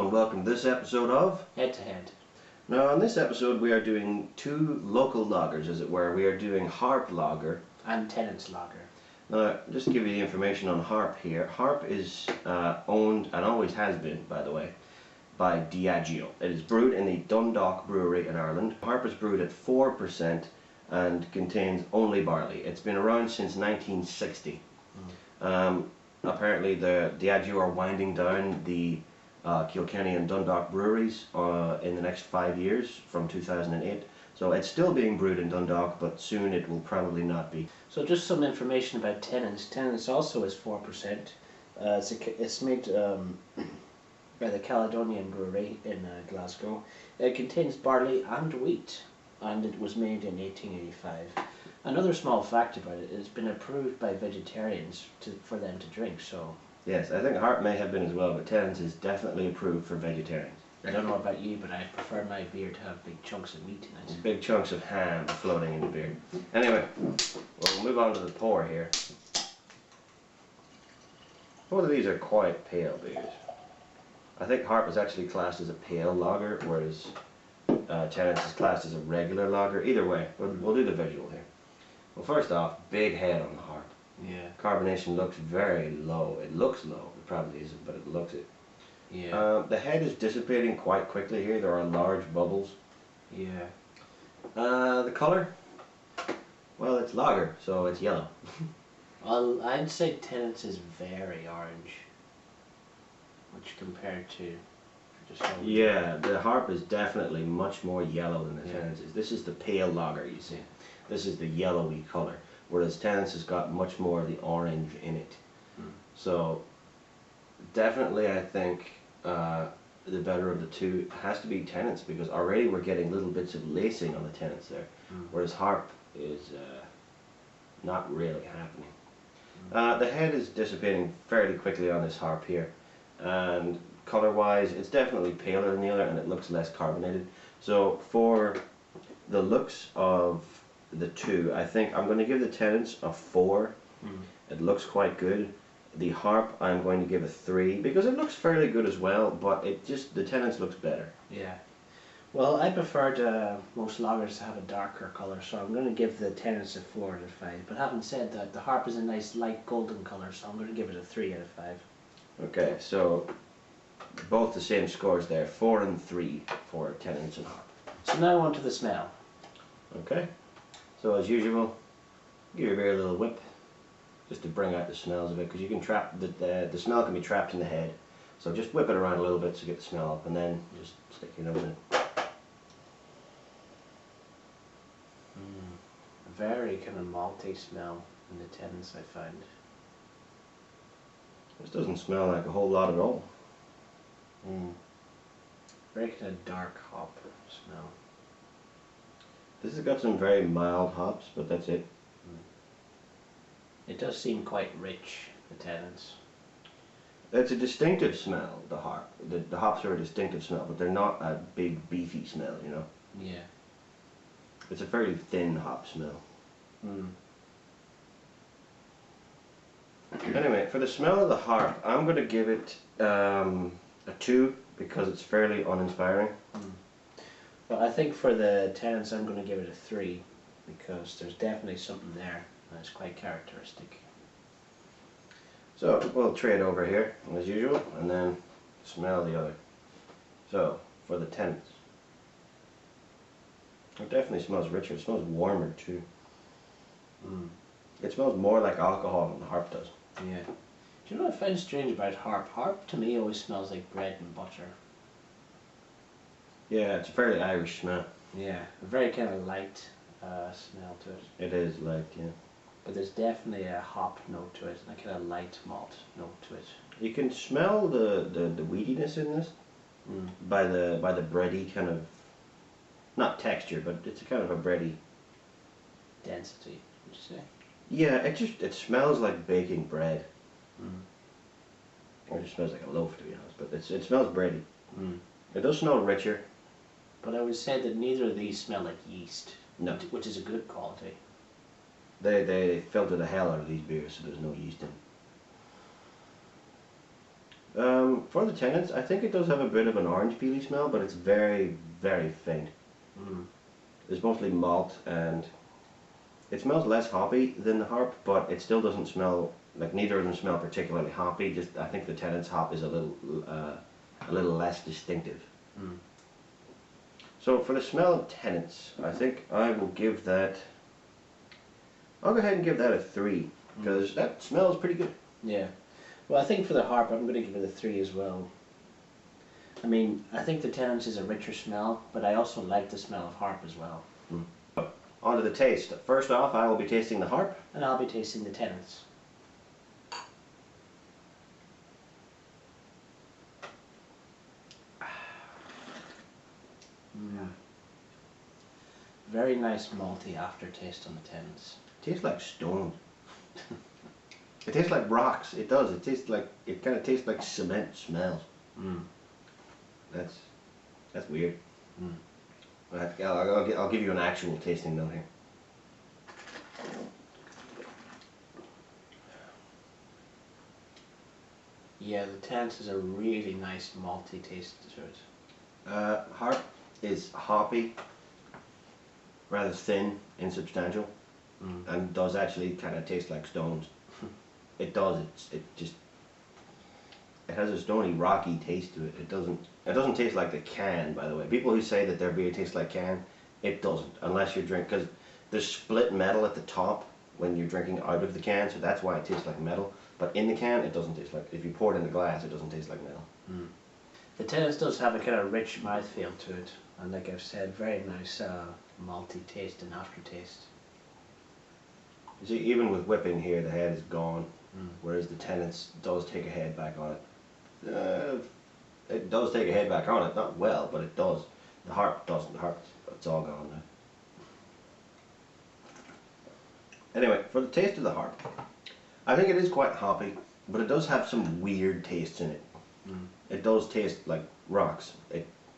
and welcome to this episode of Head to Head. Now on this episode we are doing two local lagers, as it were. We are doing Harp Lager and Tennent Lager. Now just to give you the information on Harp here. Harp is owned, and always has been by the way, by Diageo. It is brewed in the Dundalk brewery in Ireland. Harp is brewed at 4% and contains only barley. It's been around since 1960. Apparently the Diageo are winding down the Kilkenny and Dundalk breweries in the next 5 years from 2008. So it's still being brewed in Dundalk, but soon it will probably not be. So just some information about Tennent. Tennent also is 4%. It's made by the Caledonian Brewery in Glasgow. It contains barley and wheat, and it was made in 1885. Another small fact about it, it's been approved by vegetarians for them to drink. So yes, I think Harp may have been as well, but Tennent is definitely approved for vegetarians. I don't know about you, but I prefer my beer to have big chunks of meat in it. Big chunks of ham floating in the beer. Anyway, we'll move on to the pour here. Both of these are quite pale beers. I think Harp is actually classed as a pale lager, whereas Tennent is classed as a regular lager. Either way, we'll do the visual here. Well, first off, big head on the Harp. Yeah. Carbonation looks very low. It looks low. It probably isn't, but it looks it. Yeah. The head is dissipating quite quickly here. There are large bubbles. Yeah. The color? Well, it's lager, so it's yellow. Well, I'd say Tennent's is very orange, which compared to just yeah, the Harp is definitely much more yellow than the Tennent's is. This is the pale lager, you see. This is the yellowy color, whereas Tennent's has got much more of the orange in it. So definitely I think the better of the two has to be Tennent's, because already we're getting little bits of lacing on the Tennent's there, whereas Harp is not really happening. The head is dissipating fairly quickly on this Harp here, and color wise it's definitely paler than the other, and it looks less carbonated. So for the looks of the two, I think I'm going to give the Tennent's a 4. It looks quite good. The Harp I'm going to give a 3 because it looks fairly good as well, but the Tennent's looks better. Yeah. Well, I preferred most lagers to have a darker colour, so I'm going to give the Tennent's a 4 out of 5. But having said that, the Harp is a nice light golden colour, so I'm going to give it a 3 out of 5. Okay, so both the same scores there, 4 and 3 for Tennent's and Harp. So now on to the smell. Okay. So as usual, give your beer a little whip, just to bring out the smells of it, because you can trap the smell can be trapped in the head. So just whip it around a little bit to get the smell up, and then just stick your nose in. A very kind of malty smell in the Tennent's, I find. This doesn't smell like a whole lot at all. Very kind of dark hop smell. This has got some very mild hops, but that's it. It does seem quite rich, the Tennent's. It's a distinctive smell, the Harp. The hops are a distinctive smell, but they're not a big beefy smell, you know? Yeah. It's a fairly thin hop smell. Anyway, for the smell of the Harp, I'm going to give it a 2 because it's fairly uninspiring. Well, I think for the Tennent's I'm going to give it a 3 because there's definitely something there that's quite characteristic. So we'll trade over here as usual, and then smell the other. So for the Tennent's, it definitely smells richer. It smells warmer too. It smells more like alcohol than the Harp does. Yeah. Do you know what I find strange about Harp? Harp to me always smells like bread and butter. Yeah, it's a fairly Irish smell. Yeah, a very kind of light smell to it. It is light, yeah. But there's definitely a hop note to it and a kind of light malt note to it. You can smell the wheatiness in this by the bready kind of, not texture, but it's a kind of a bready density, would you say? Yeah, it smells like baking bread. Or it just smells like a loaf, to be honest, but it smells bready. It does smell richer. But I would say that neither of these smell like yeast. No. Which is a good quality. They filter the hell out of these beers so there's no yeast in them. For the Tennents, I think it does have a bit of an orange peely smell, but it's very, very faint. It's mostly malt, and it smells less hoppy than the Harp, but it still doesn't smell, like neither of them smell particularly hoppy, just I think the Tennent's hop is a little less distinctive. So for the smell of Tennent's, I think I will give that, I'll go ahead and give that a 3, because that smells pretty good. Yeah. Well, I think for the Harp, I'm going to give it a 3 as well. I mean, I think the Tennent's is a richer smell, but I also like the smell of Harp as well. On to the taste. First off, I will be tasting the Harp. And I'll be tasting the Tennent's. Very nice malty aftertaste on the Tennent's. Tastes like stone. It tastes like rocks. It does. It tastes like, it kind of tastes like cement smells. That's weird. I'll give you an actual tasting note here. Yeah, the Tennent's is a really nice malty taste to it. Harp is hoppy, rather thin, insubstantial, and does actually kind of taste like stones. It does. It has a stony, rocky taste to it. It doesn't taste like the can, by the way. People who say that their beer tastes like can, it doesn't, unless you're drinking, because there's split metal at the top when you're drinking out of the can, so that's why it tastes like metal. But in the can, it doesn't taste like, if you pour it in the glass, it doesn't taste like metal. The Tennent's does have a kind of rich mouthfeel to it, and like I've said, very nice malty taste and aftertaste. You see, even with whipping here, the head is gone, whereas the Tennent's does take a head back on it. It does take a head back on it, not well, but it does. The Harp doesn't. The Harp, it's all gone now. Anyway, for the taste of the Harp, I think it is quite hoppy, but it does have some weird tastes in it. It does taste like rocks,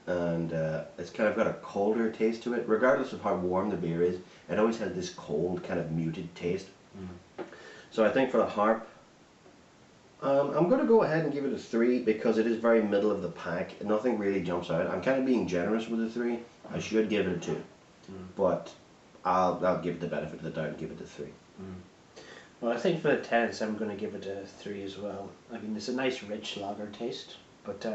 and it's kind of got a colder taste to it. Regardless of how warm the beer is, it always has this cold, kind of muted taste. So I think for the Harp, I'm going to go ahead and give it a 3 because it is very middle of the pack. Nothing really jumps out. I'm kind of being generous with a 3. I should give it a 2, but I'll give it the benefit of the doubt and give it a 3. Well, I think for the Tennent's, I'm going to give it a 3 as well. I mean, it's a nice rich lager taste, but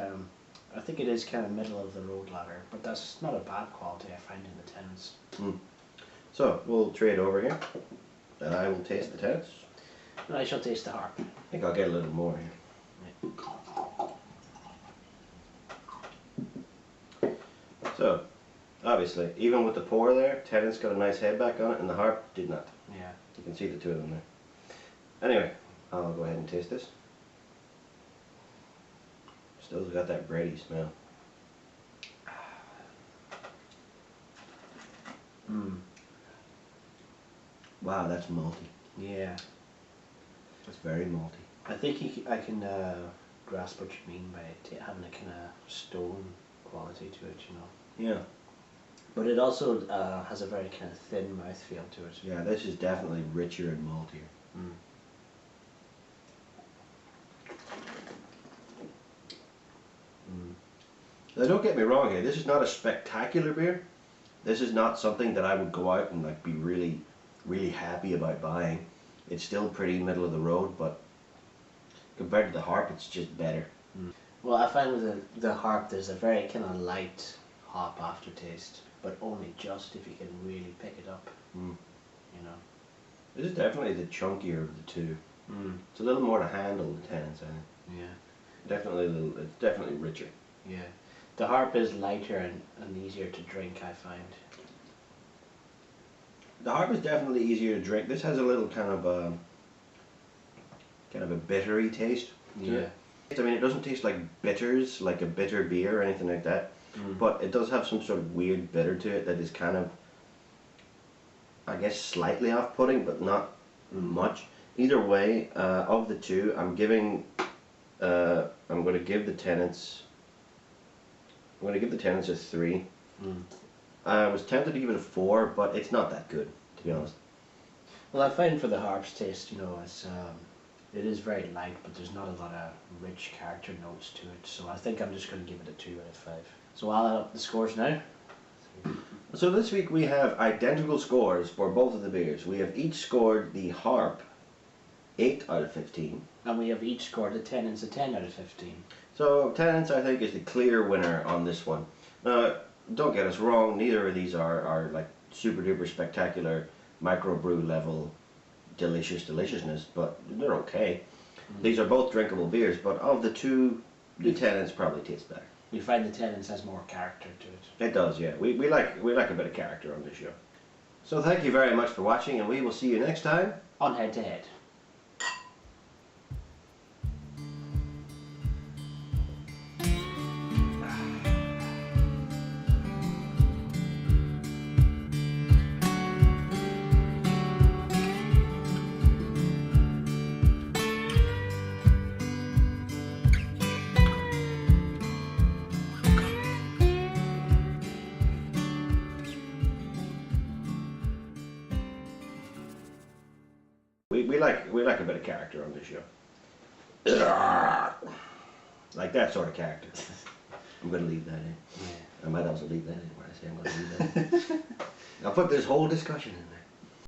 I think it is kind of middle of the road lager, but that's not a bad quality I find in the Tennent's. So we'll trade over here, and I will taste the Tennent's. And I shall taste the Harp. I think I'll get a little more here. So, obviously, even with the pour there, Tennent's got a nice head back on it, and the Harp did not. Yeah. You can see the two of them there. Anyway, I'll go ahead and taste this. Still got that bready smell. Wow, that's malty. Yeah. That's very malty. I think I can grasp what you mean by it having a kind of stone quality to it, you know. Yeah. But it also has a very kind of thin mouthfeel to it. Yeah, this is definitely richer and maltier. Now don't get me wrong here, this is not a spectacular beer. This is not something that I would go out and like be really, really happy about buying. It's still pretty middle of the road, but compared to the Harp, it's just better. Well, I find with the Harp, there's a very kind of light hop aftertaste, but only just if you can really pick it up. You know. This is definitely the chunkier of the two. It's a little more to handle, the Tennent's, I think. Yeah. It's definitely richer. Yeah. The Harp is lighter and easier to drink, I find. The Harp is definitely easier to drink. This has a little kind of a bittery taste to it. I mean, it doesn't taste like bitters, like a bitter beer or anything like that, but it does have some sort of weird bitter to it that is kind of, I guess, slightly off-putting, but not much. Either way, of the two, I'm going to give the Tennent's a 3. I was tempted to give it a 4, but it's not that good, to be honest. Well, I find for the Harp's taste, you know, It is very light, but there's not a lot of rich character notes to it, so I think I'm just going to give it a 2 out of 5. So I'll add up the scores now. So this week we have identical scores for both of the beers. We have each scored the Harp 8 out of 15. And we have each scored the Tennent's a 10 out of 15. So Tennent's, I think, is the clear winner on this one. Now, don't get us wrong, neither of these are like super duper spectacular microbrew level deliciousness, but they're okay. These are both drinkable beers, but of the two, the Tennent's probably tastes better. We find the Tennent's has more character to it. It does, yeah. We like a bit of character on this show. So thank you very much for watching, and we will see you next time On Head to Head. We like a bit of character on this show. Like that sort of character. I'm going to leave that in. Yeah. I might also leave that in where I say I'm going to leave that in. I'll put this whole discussion in there.